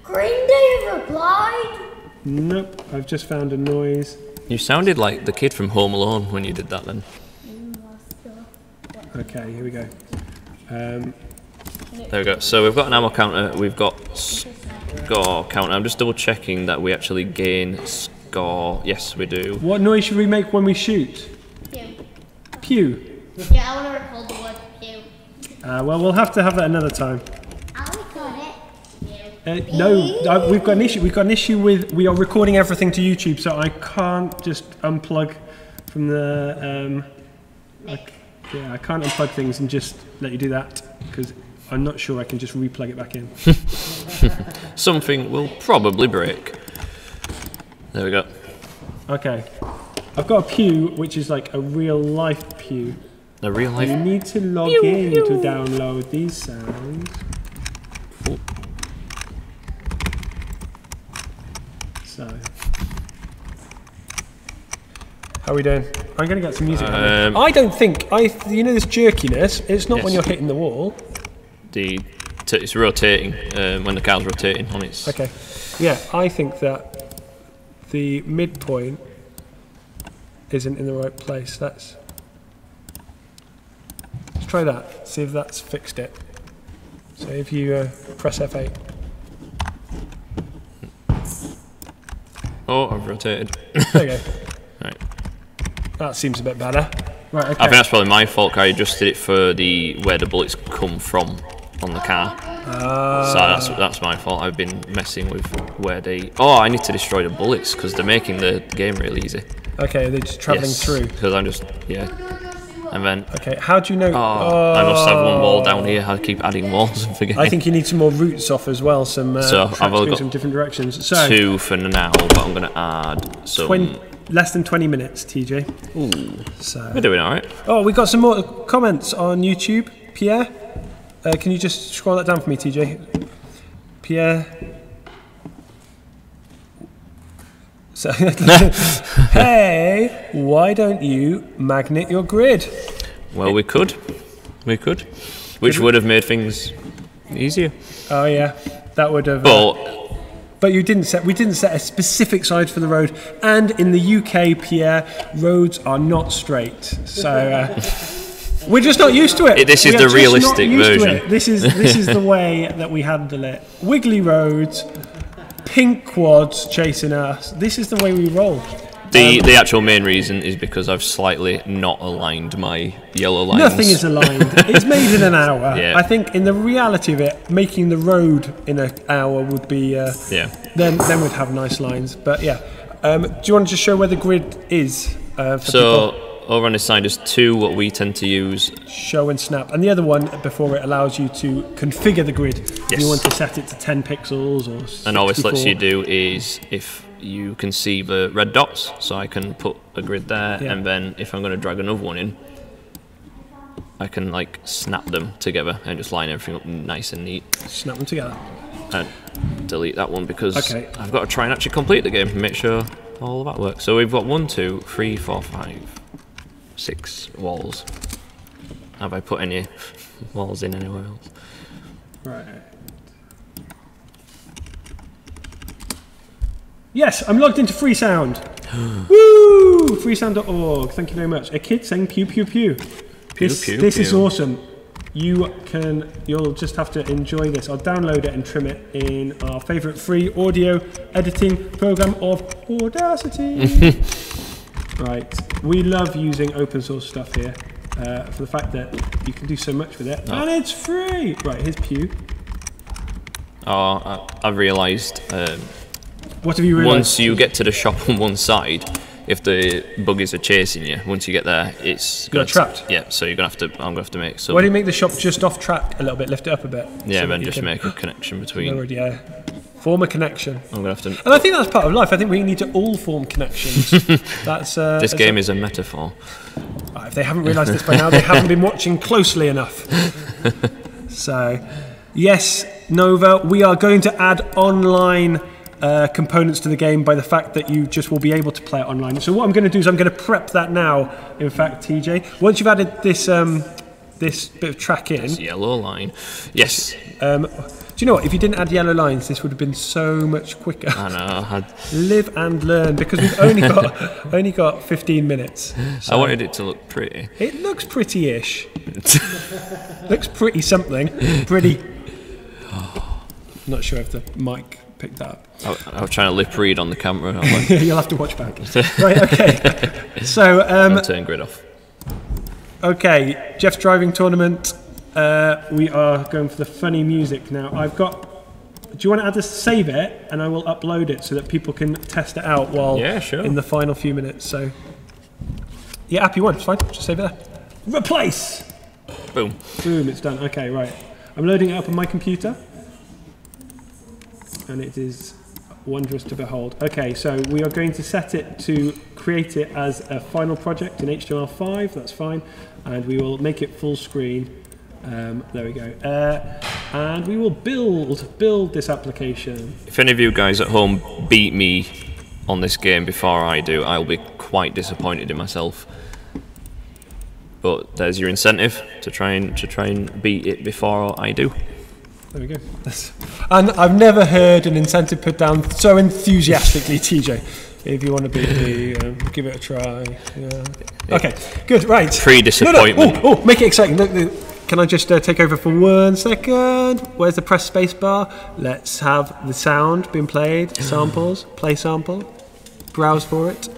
Green Day replied. Nope, I've just found a noise. You sounded like the kid from Home Alone when you did that then. Okay, here we go. There we go. So we've got an ammo counter, we've got score counter. I'm just double checking that we actually gain score. Yes, we do. What noise should we make when we shoot? Pew. Pew. Yeah, I want to record the word pew. Well, we'll have to have that another time. I'll record it. No, we've got an issue. We've got an issue with we are recording everything to YouTube, so I can't just unplug from the. Yeah, I can't unplug things and just let you do that because I'm not sure I can just replug it back in. Something will probably break. There we go. Okay, I've got a pew, which is like a real life pew. A real life. You need to log in to download these sounds. Oh. So, how are we doing? I'm going to get some music. I don't think you know this jerkiness. It's not when you're hitting the wall. It's rotating when the car's rotating on its. Okay. Yeah, I think that the midpoint isn't in the right place. Let's try that. See if that's fixed it. So if you press F8. Oh, I've rotated. There you go. Right. That seems a bit better. Right. Okay. I think that's probably my fault. I adjusted it for where the bullets come from on the car. So that's my fault. I've been messing with where they. Oh, I need to destroy the bullets because they're making the game really easy. Okay, they're just travelling through. Because I'm just and then. Okay, how do you know? I must have one wall down here. I keep adding walls and forgetting. I think you need some more routes off as well. Some so tracks I've only going got some different directions. So 2 for now, but I'm going to add some. Less than 20 minutes, TJ. Ooh, so we're doing all right. Oh, we got some more comments on YouTube. Pierre, can you just scroll that down for me, TJ? Pierre. So, hey, why don't you magnet your grid? Well, we could, which would have made things easier. Oh yeah, that would have. But we didn't set a specific size for the road, and in the UK, Pierre, roads are not straight. So we're just not used to it. This is the realistic version. This is the way that we handle it. Wiggly roads, pink quads chasing us. This is the way we roll. The actual main reason is because I've slightly not aligned my yellow lines. Nothing is aligned. It's made in an hour. Yeah. I think in the reality of it, making the road in an hour would be then we'd have nice lines. But yeah, do you want to just show where the grid is for people? Over on this side is 2 what we tend to use. Show and snap, and the other one before it allows you to configure the grid. Yes. You want to set it to 10 pixels or 64. And all this lets you do is if you can see the red dots, so I can put a grid there, and then if I'm going to drag another one in, I can like snap them together and just line everything up nice and neat. Snap them together. And delete that one because I've got to try and actually complete the game and make sure all of that works. So we've got 1, 2, 3, 4, 5, 6 walls. Have I put any walls in anywhere else? Right. Yes, I'm logged into Freesound. Woo! Freesound.org. Thank you very much. A kid saying pew pew pew. This is awesome. You'll just have to enjoy this. I'll download it and trim it in our favourite free audio editing program of Audacity. Right. We love using open source stuff here for the fact that you can do so much with it. And it's free! Right, here's Pew. Oh, I've realised. What have you realised? Once you get to the shop on one side, if the buggies are chasing you, once you get there, it's you're trapped. Yeah, so you're gonna have to. I'm gonna have to make some. Why do you make the shop just off track a little bit, lift it up a bit? Yeah, so then just make a connection between. Yeah. Form a connection. I'm gonna have to. And I think that's part of life. I think we need to all form connections. That's This game is a metaphor. If they haven't realised this by now, they haven't been watching closely enough. So, yes, Nova, we are going to add online components to the game by the fact that you just will be able to play it online. So what I'm going to do is I'm going to prep that now, in fact, TJ. Once you've added this this bit of track in... This yellow line. Yes. Do you know what? If you didn't add yellow lines, this would have been so much quicker. I know. Live and learn, because we've only got 15 minutes. So I wanted it to look pretty. it looks pretty-ish. Looks pretty something. Pretty. Not sure if the mic picked that up. I was trying to lip read on the camera. And I'm like, You'll have to watch back. Right. Okay. So. I'll turn grid off. Okay. Jeff's driving tournament. We are going for the funny music now. I've got. Do you want to add this? Save it, and I will upload it so that people can test it out while in the final few minutes. So. Yeah, Appy 1. It's fine. Just save it there. Replace. Boom. Boom. It's done. Okay. Right. I'm loading it up on my computer. And it is wondrous to behold. Okay, so we are going to set it to create it as a final project in HTML5, that's fine, and we will make it full screen. There we go. And we will build this application. If any of you guys at home beat me on this game before I do, I'll be quite disappointed in myself. But there's your incentive to try and beat it before I do. There we go. And I've never heard an incentive put down so enthusiastically, TJ. If you want to beat me, give it a try. Yeah. Okay, good, right. Pre-disappointment. No. Oh, make it exciting. Look, can I just take over for 1 second? Where's the press space bar? Let's have the sound being played. Samples. Play sample. Browse for it.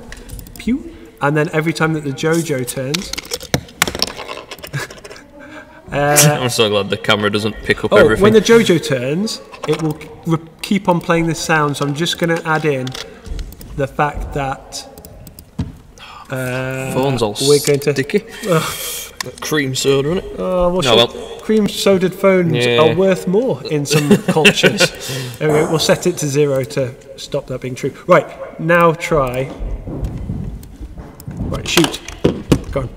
Pew. And then every time that the JoJo turns... I'm so glad the camera doesn't pick up everything. When the JoJo turns, it will keep on playing this sound. So I'm just going to add in the fact that phone's all we're going to sticky. Cream soda, isn't it? Oh, well, cream sodaed phones are worth more in some cultures. Anyway, we'll set it to 0 to stop that being true. Right, now try. Right, shoot. Go on.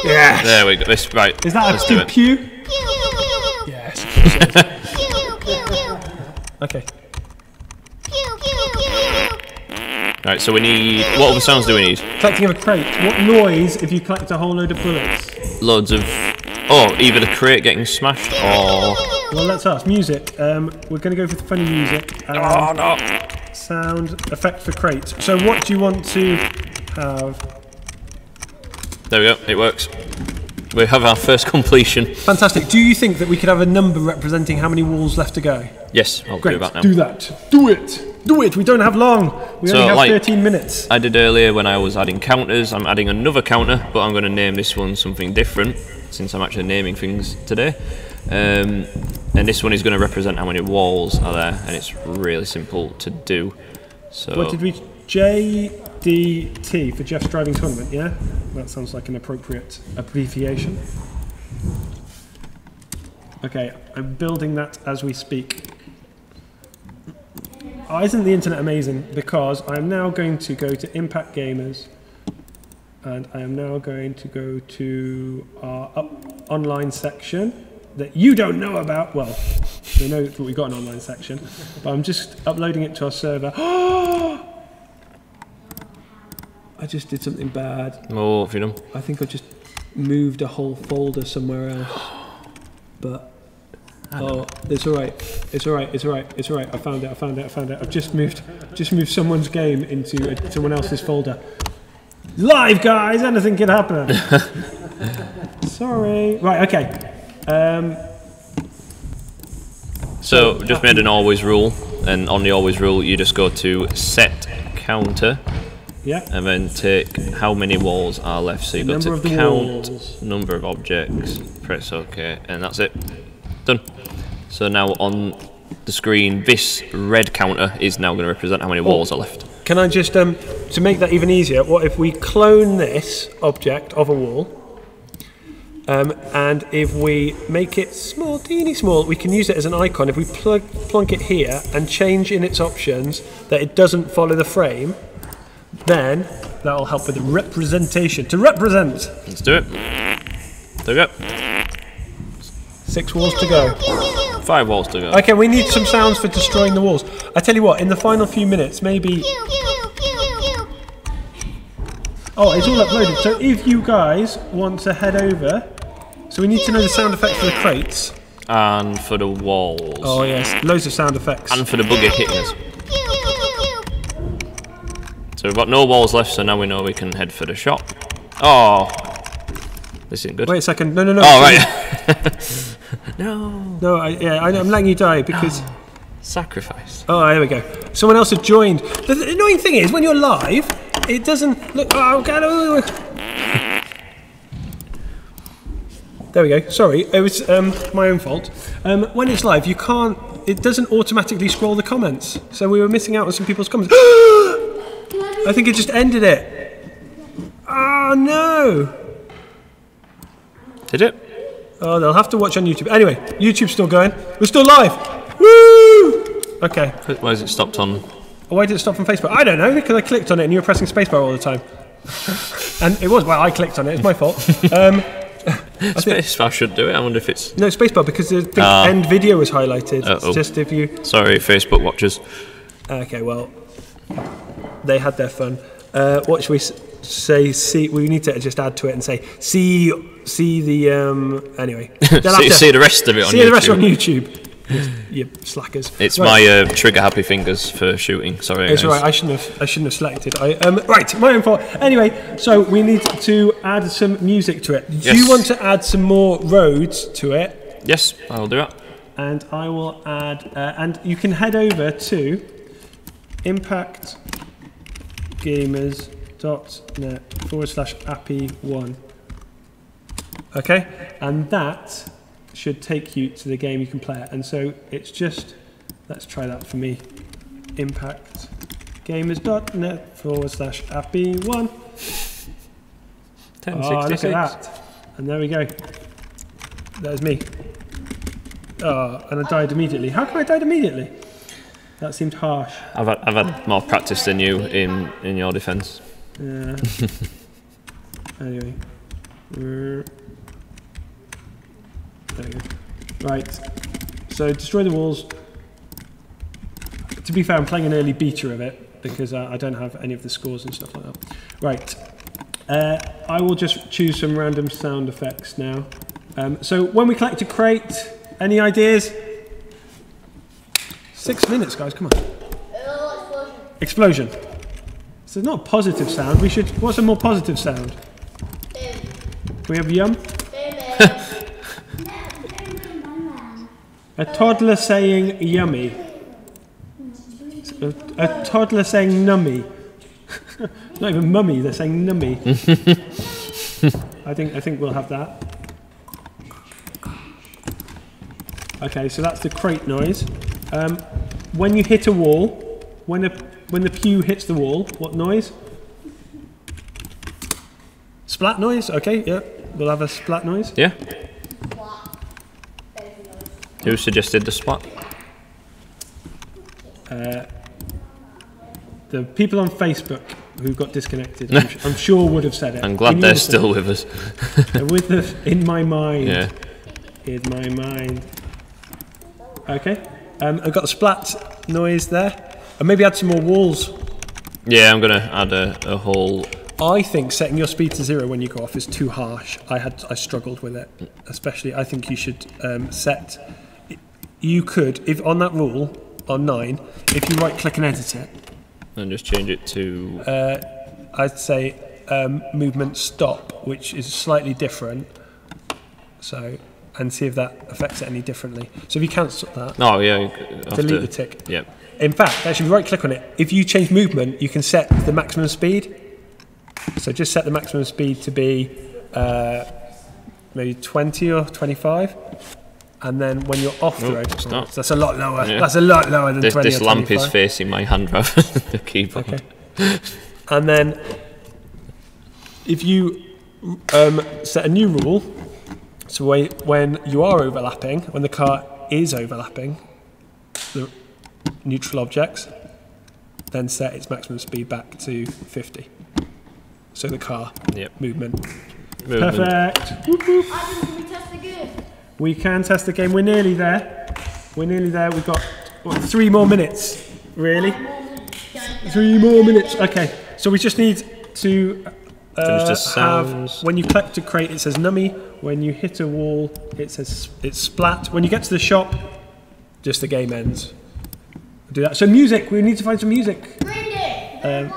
Yes. There we go. This right. Is that a good pew? Yes. Okay. Right. So we need. What other sounds do we need? Collecting of a crate. What noise if you collect a whole load of bullets? Loads of. Oh, either the crate getting smashed or. Well, let's ask. Music. We're going to go for the funny music. Oh no. Sound effect for crates. So what do you want to have? There we go, it works. We have our first completion. Fantastic. Do you think that we could have a number representing how many walls left to go? Yes, I'll Great. do that now. Do that. Do it. Do it. We don't have long. We only have 13 minutes. I did earlier when I was adding counters, I'm adding another counter, but I'm going to name this one something different, since I'm actually naming things today. And this one is going to represent how many walls are there, and it's really simple to do. So what did we... JDT for Jeff's driving tournament, yeah? That sounds like an appropriate abbreviation. Okay, I'm building that as we speak. Oh, isn't the internet amazing? Because I'm now going to go to Impact Gamers, and I am now going to go to our online section that you don't know about. Well, we know that we've got an online section, but I'm just uploading it to our server. I just did something bad. Oh, what have you done? I think I just moved a whole folder somewhere else. But oh, it's all right. It's all right. It's all right. It's all right. I found it. I found it. I found it. I've just moved someone's game into someone else's folder. Live, guys. Anything can happen. Sorry. Right. Okay. So just made an always rule, and on the always rule, you just go to set counter. Yeah. And then take how many walls are left. So you go to count number of objects, press OK, and that's it. Done. So now on the screen, this red counter is now going to represent how many walls are left. Can I just, to make that even easier, what if we clone this object of a wall, And if we make it small, teeny small, we can use it as an icon. If we plonk it here and change in its options that it doesn't follow the frame, then that'll help with the representation. To represent. Let's do it. There we go. 6 walls to go. 5 walls to go. Okay, we need some sounds for destroying the walls. I tell you what, in the final few minutes, maybe... Oh, it's all uploaded. So if you guys want to head over... So we need to know the sound effects for the crates. And for the walls. Oh yes, loads of sound effects. And for the buggy hitting us. So we've got no walls left, so now we know we can head for the shop. Oh, this isn't good. Wait a second, no. Oh, right. No, I'm letting you die because... Sacrifice. Oh, here we go. Someone else had joined. The annoying thing is, when you're live, it doesn't look... Oh, God. There we go. Sorry, it was my own fault. When it's live, you can't... It doesn't automatically scroll the comments. So we were missing out on some people's comments. I think it just ended it. Oh, no. Did it? Oh, they'll have to watch on YouTube. Anyway, YouTube's still going. We're still live. Woo! Okay. Why has it stopped on? Why did it stop on Facebook? I don't know, because I clicked on it and you were pressing spacebar all the time. And it was, well, I clicked on it. It's my fault. Spacebar should do it. I wonder if it's... No, spacebar, because the end video was highlighted. It's just if you... Sorry, Facebook watchers. Okay, well, they had their fun. What should we say? See, we need to just add to it and say, see the, anyway. see the rest of it on YouTube. See the rest on YouTube. You slackers. It's my trigger happy fingers for shooting. Sorry. It's alright. I shouldn't have selected. Right, my own fault. Anyway, so we need to add some music to it. Yes. Do you want to add some more roads to it? Yes, I'll do it. And I will add. And you can head over to impactgamers.net/appy1. Okay, and that should take you to the game you can play it. And so it's just, let's try that for me. impactgamers.net/appy1. 1066. Oh, look at that. And there we go. There's me. Oh, and I died immediately. How come I died immediately? That seemed harsh. I've had more practice than you in your defence. Yeah. Anyway. There we go. Right. So destroy the walls. To be fair, I'm playing an early beta of it because I don't have any of the scores and stuff like that. Right. I will just choose some random sound effects now. So when we collect a crate, any ideas? 6 minutes, guys. Come on. Explosion. So it's not a positive sound. We should. What's a more positive sound? Can we have yum? A toddler saying yummy. A toddler saying nummy. Not even mummy, they're saying nummy. I think we'll have that. Okay, so that's the crate noise. When you hit a wall, when the pew hits the wall, what noise? Splat noise? Okay, yeah. We'll have a splat noise. Yeah. Who suggested the splat? The people on Facebook who got disconnected, I'm sure would have said it. I'm glad they're still with us. In my mind. Yeah. In my mind. Okay. I've got the splat noise there. And maybe add some more walls. Yeah, I'm gonna add a whole... I think setting your speed to 0 when you go off is too harsh. I struggled with it. Especially, I think you should set... You could, if on that rule, on 9, if you right click and edit it. And just change it to... I'd say movement stop, which is slightly different. So, and see if that affects it any differently. So if you cancel that... Oh, yeah. Delete the tick. Yep. In fact, actually, if you right click on it, if you change movement, you can set the maximum speed. So just set the maximum speed to be maybe 20 or 25. And then when you're off the road, that's a lot lower. Yeah. That's a lot lower than 20 or 25. This lamp is facing my hand rather than the keyboard. Okay. And then if you set a new rule, So when you are overlapping, when the car is overlapping the neutral objects, then set its maximum speed back to 50. So the car movement. Perfect. Whoop, whoop. Can we test the game? We can test the game. We're nearly there. We're nearly there. We've got 3 more minutes. Really? 3 more minutes. Okay. So we just need to have, when you click to create, it says nummy. When you hit a wall, it says it's splat. When you get to the shop, just the game ends. Do that. So music. We need to find some music. Green Day.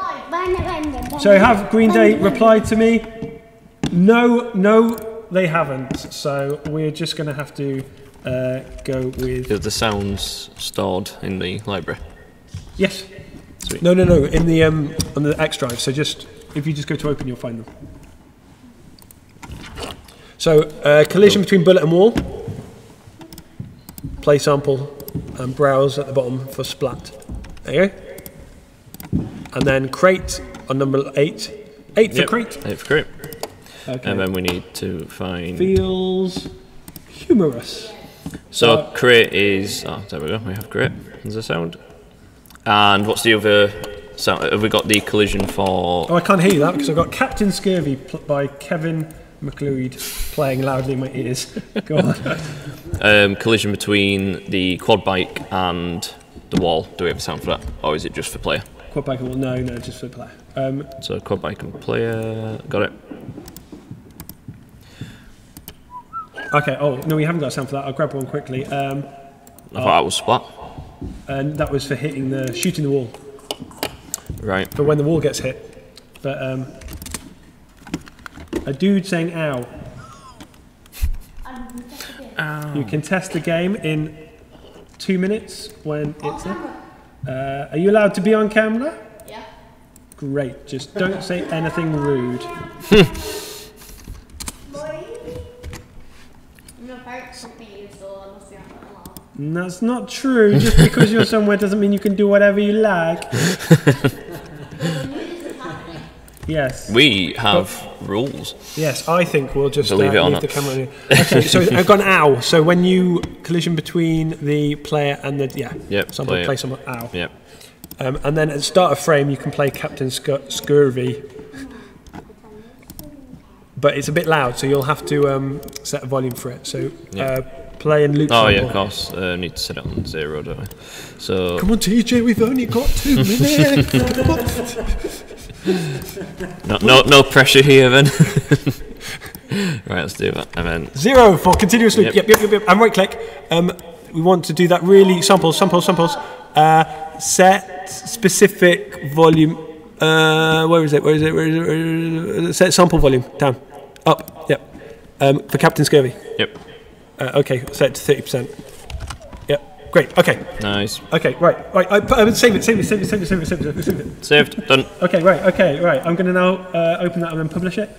So have Green Day replied to me? No, they haven't. So we're just going to have to go with. Are the sounds stored in the library? Yes. Sweet. No. In the on the X drive. So just if you just go to open, you'll find them. So collision between bullet and wall. Play sample and browse at the bottom for splat. There you go. And then crate on number 8. 8 for crate. 8 for crate. Okay. And then we need to find. Feels humorous. So crate is. Oh, there we go. We have crate. There's a sound. And what's the other sound? Have we got the collision for? Oh, I can't hear you that because I've got Captain Scurvy by Kevin McLeod playing loudly in my ears. Go on. Collision between the quad bike and the wall. Do we have a sound for that, or is it just for player? Quad bike and wall? No, just for player. So quad bike and player. Got it. Okay. Oh no, we haven't got a sound for that. I'll grab one quickly. I thought that was splat. And that was for shooting the wall. Right. For when the wall gets hit. But a dude saying "ow." Ow. You can test the game in 2 minutes when it's there. Are you allowed to be on camera? Yeah. Great. Just don't say anything rude. That's not true. Just because you're somewhere doesn't mean you can do whatever you like. Yes. We have rules. Yes, I think we'll just Believe it or leave not. the camera in. Okay, so I've got an ow. So when you collision between the player and the someone play someone ow. Yep. And then at the start of frame you can play Captain Scurvy. But it's a bit loud, so you'll have to set a volume for it. So play and loop. Oh sample. yeah, of course. Need to set it on 0, don't we? So. Come on, TJ, we've only got 2 minutes. No pressure here, then. Right, let's do that. And then 0 for continuous loop. Yep. And right click. We want to do that really samples. Set specific volume. Where is it? Set sample volume. Down. Up. Yep. For Captain Scurvy. Yep. Okay. Set to 30%. Yep. Great. Okay. Nice. Okay. Right. Save it. Saved. Done. Okay. Right. I'm going to now open that and then publish it.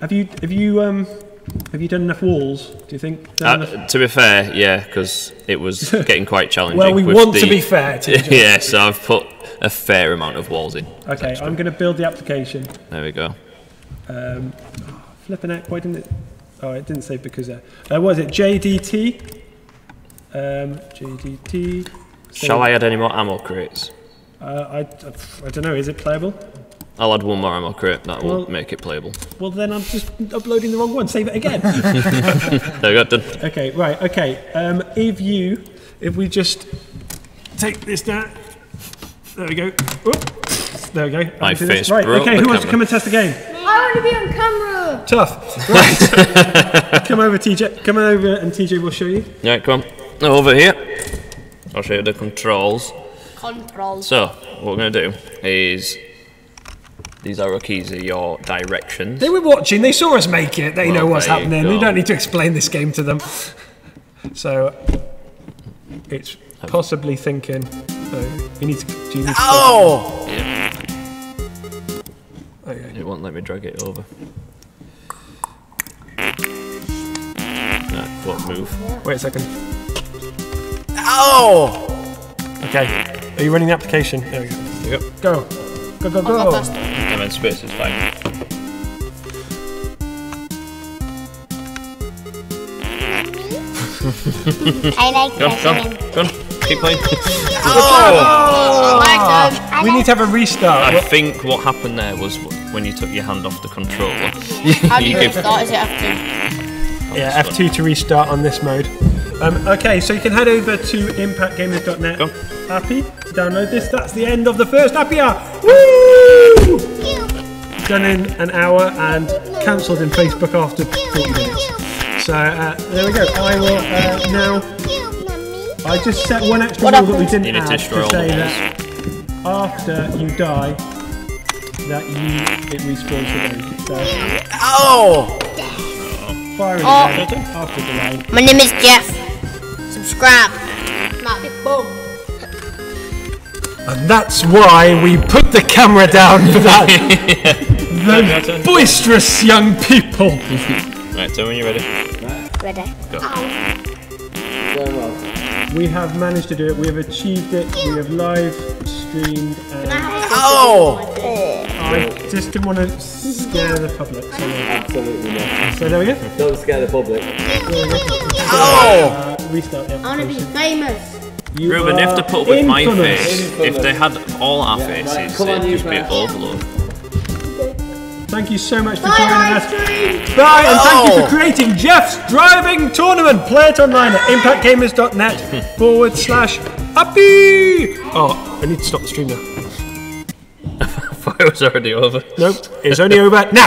Have you done enough walls? Do you think? To be fair, yeah, because it was getting quite challenging. Well, we want to be fair. Yeah, so I've put a fair amount of walls in. Okay, I'm going to build the application. There we go. Flipping it. Why didn't it? Oh, it didn't say because. Was it JDT? JDT. Shall I add any more ammo crates? I don't know. Is it playable? I'll add one more ammo crate. That will make it playable. Well, then I'm just uploading the wrong one. Save it again. There we go. Done. Okay. Right. Okay. If we just take this down. There we go. Oop. There we go. My face right. broke Okay. the Who wants to camera. come and test the game? I want to be on camera. Tough. Right. Come over, TJ. Come over, and TJ will show you. Yeah, come on. Over here. I'll show you the controls. So, what we're going to do is... These arrow keys are your directions. They were watching. They saw us make it. They know what's happening. go. We don't need to explain this game to them. So, it's possibly thinking... you need to... Do you need to okay. It won't let me drag it over. No, won't move. Wait a second. Ow! Okay. Are you running the application? There we go. There you go. Go. And then space is fine. I like Go on, pressing him. go on. Keep playing. Oh, my turn. We need to have a restart. I think what happened there was when you took your hand off the controller. How do you gave- restart? Is it F2? Yeah, F2 to restart on this mode. Okay, so you can head over to impactgamers.net. Go. Happy to download this. That's the end of the first Appy Hour. Woo! Done in an hour and cancelled in Facebook after 40 minutes. So there we go. I will now. I just set one extra rule that we didn't You need to add destroy to all say the that after you die, that it respawns again. So Oh! fire it again after the line. My name is Jeff. Subscribe. Not big boom. And that's why we put the camera down for that. The boisterous young people. Right, so when you're ready. Ready? Going well. We have managed to do it. We have achieved it. We have live streamed. And Oh! I just didn't want to scare the public. Absolutely not. So there we go. Don't scare the public. Oh! Restart the I want to be application. famous. You Ruben, if are they put up with my infamous. face, if they had all our faces, Come on, it'd you just be man. overload. Thank you so much for joining us. Bye, and thank you for creating Jeff's Driving Tournament. Play it online at impactgamers.net/Appy. Oh, I need to stop the stream now. I thought it was already over. Nope, it's only over now.